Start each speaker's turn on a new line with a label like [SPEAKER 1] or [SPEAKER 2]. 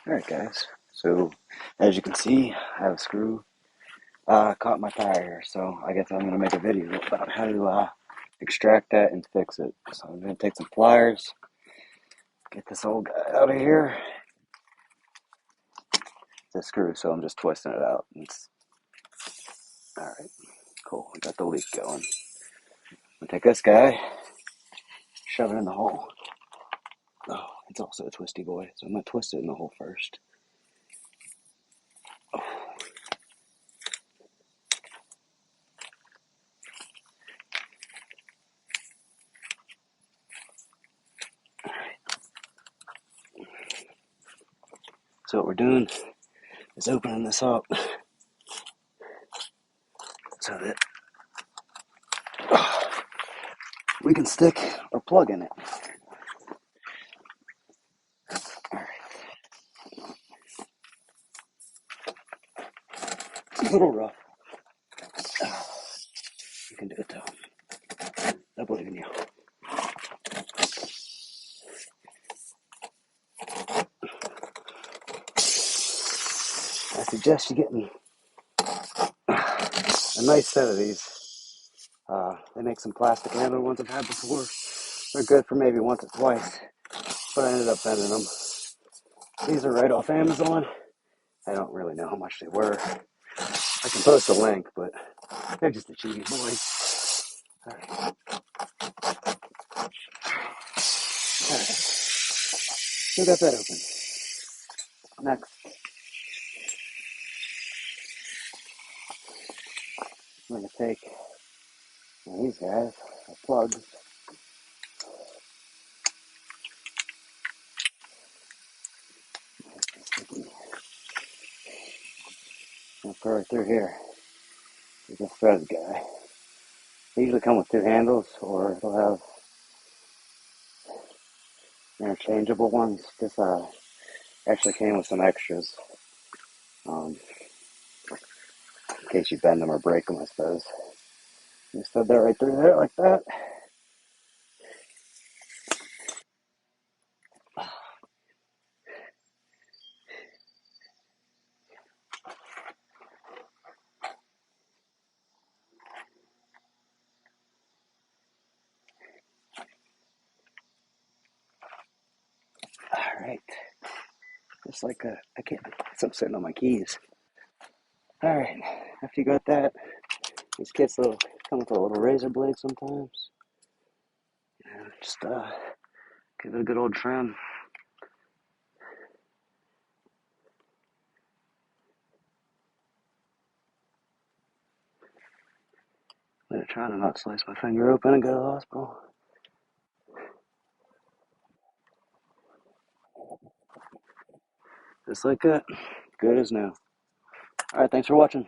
[SPEAKER 1] Alright guys, so as you can see, I have a screw caught my tire, so I guess I'm going to make a video about how to extract that and fix it. So I'm going to take some pliers, get this old guy out of here. It's a screw, so I'm just twisting it out. Alright, cool, we got the leak going. I'm going to take this guy, shove it in the hole. Oh, it's also a twisty boy, so I'm going to twist it in the hole first. So what we're doing is opening this up so that we can stick our plug in it. Alright. It's a little rough. You can do it though. I believe in you. I suggest you getting a nice set of these. They make some plastic handle ones I've had before. They're good for maybe once or twice, but I ended up bending them. These are right off Amazon. I don't really know how much they were. I can post a link, but they're just a cheapy boys. Alright. Alright. Still got that open. Next, I'm going to take these guys, the plugs. I'll put right through here. There's a thread guy. They usually come with two handles, or it'll have interchangeable ones. This actually came with some extras, in case you bend them or break them, I suppose. Just thread that right through there like that. All right, just like I can't. I'm sitting on my keys. All right, after you got that, these kits will come with a little razor blade sometimes. Just give it a good old trim. I'm gonna try to not slice my finger open and go to the hospital. Just like that. Good as new. All right, thanks for watching.